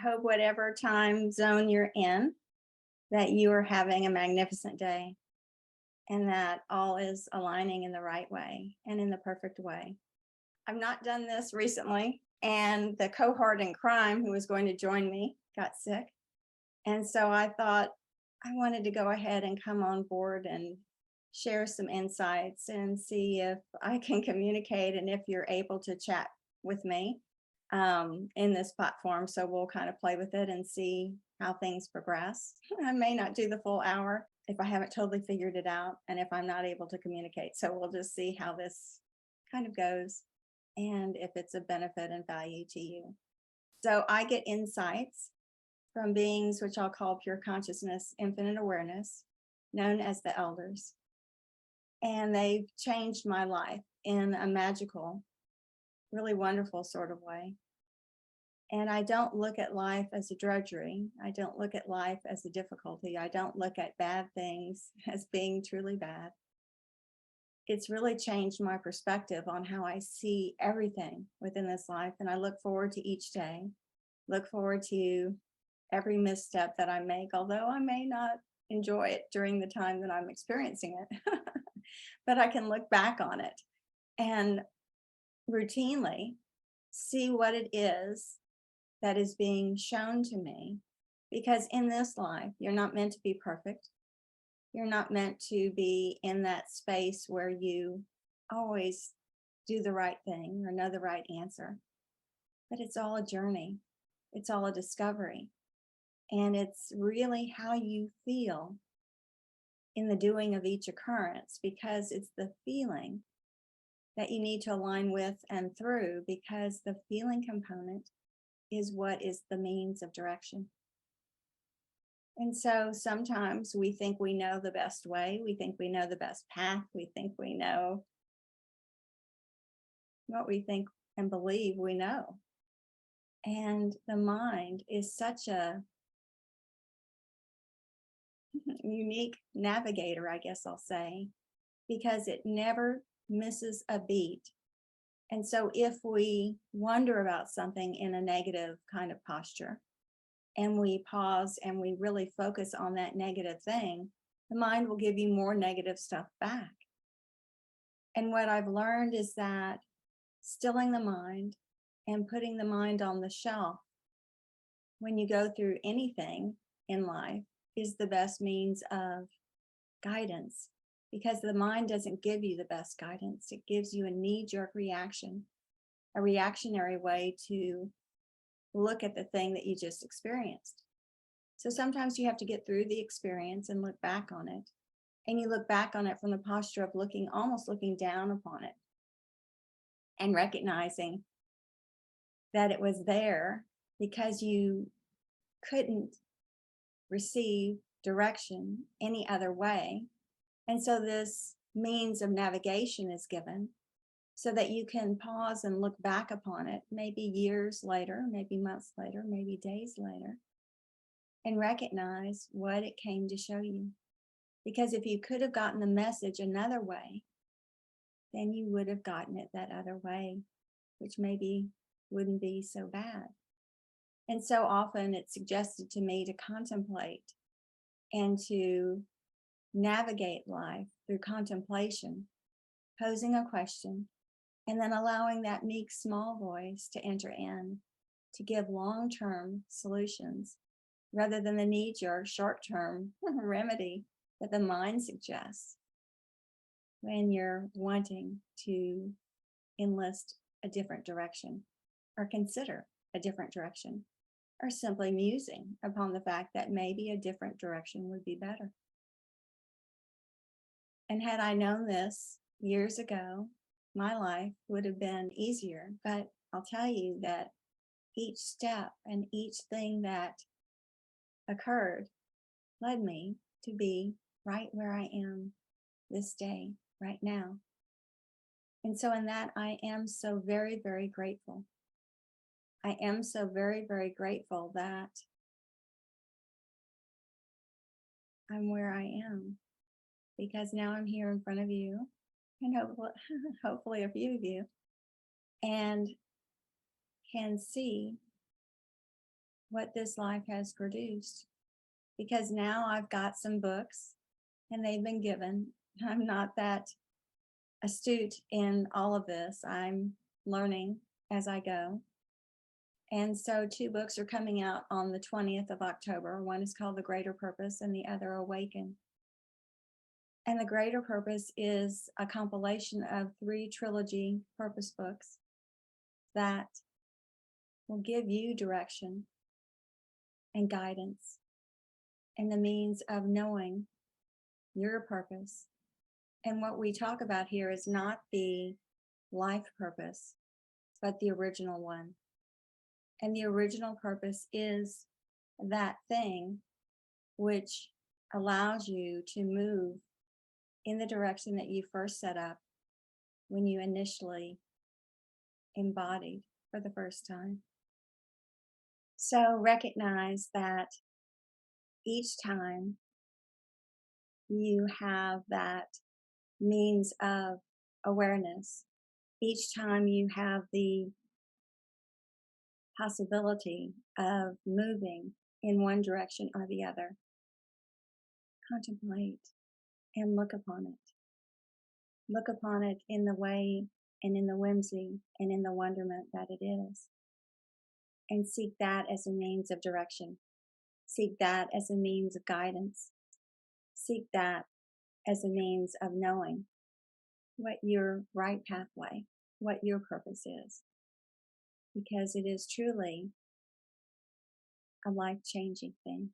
hope whatever time zone you're in, that you are having a magnificent day and that all is aligning in the right way and in the perfect way. I've not done this recently, and the cohort in crime who was going to join me got sick. And so I thought I wanted to go ahead and come on board and share some insights and see if I can communicate and if you're able to chat with me in this platform. So we'll kind of play with it and see how things progress. I may not do the full hour if I haven't totally figured it out and if I'm not able to communicate. So we'll just see how this kind of goes and if it's a benefit and value to you. So I get insights from beings which I'll call pure consciousness, infinite awareness, known as the elders. And they've changed my life in a magical, really wonderful sort of way. And I don't look at life as a drudgery. I don't look at life as a difficulty. I don't look at bad things as being truly bad. It's really changed my perspective on how I see everything within this life. And I look forward to each day, look forward to every misstep that I make, although I may not enjoy it during the time that I'm experiencing it. But I can look back on it and routinely see what it is that is being shown to me. Because in this life, you're not meant to be perfect. You're not meant to be in that space where you always do the right thing or know the right answer. But it's all a journey. It's all a discovery. And it's really how you feel in the doing of each occurrence, because it's the feeling that you need to align with and through, because the feeling component is what is the means of direction. And so sometimes we think we know the best way. We think we know the best path. We think we know what we think and believe we know. And the mind is such a unique navigator, I guess I'll say, because it never misses a beat. And so if we wonder about something in a negative kind of posture, and we pause and we really focus on that negative thing, the mind will give you more negative stuff back. And what I've learned is that stilling the mind and putting the mind on the shelf when you go through anything in life is the best means of guidance, because the mind doesn't give you the best guidance. It gives you a knee-jerk reaction, a reactionary way to look at the thing that you just experienced. So sometimes you have to get through the experience and look back on it. And you look back on it from the posture of almost looking down upon it and recognizing that it was there because you couldn't receive direction any other way. And so this means of navigation is given so that you can pause and look back upon it, maybe years later, maybe months later, maybe days later, and recognize what it came to show you. Because if you could have gotten the message another way, then you would have gotten it that other way, which maybe wouldn't be so bad. And so often it's suggested to me to contemplate and to navigate life through contemplation, posing a question, and then allowing that meek, small voice to enter in to give long-term solutions rather than the knee-jerk, short-term remedy that the mind suggests when you're wanting to enlist a different direction or consider a different direction or simply musing upon the fact that maybe a different direction would be better. And had I known this years ago, my life would have been easier. But I'll tell you that each step and each thing that occurred led me to be right where I am this day, right now. And so in that, I am so very, very grateful. I am so very, very grateful that I'm where I am, because now I'm here in front of you and hopefully a few of you, and can see what this life has produced. Because now I've got some books and they've been given. I'm not that astute in all of this. I'm learning as I go. And so two books are coming out on the 20th of October. One is called The Greater Purpose and the other Awaken. And The Greater Purpose is a compilation of 3 trilogy purpose books that will give you direction and guidance and the means of knowing your purpose. And what we talk about here is not the life purpose, but the original one. And the original purpose is that thing which allows you to move in the direction that you first set up when you initially embodied for the first time. So recognize that each time you have that means of awareness, each time you have the possibility of moving in one direction or the other, contemplate and look upon it. Look upon it in the way and in the whimsy and in the wonderment that it is. And seek that as a means of direction. Seek that as a means of guidance. Seek that as a means of knowing what your right pathway, what your purpose is. Because it is truly a life-changing thing.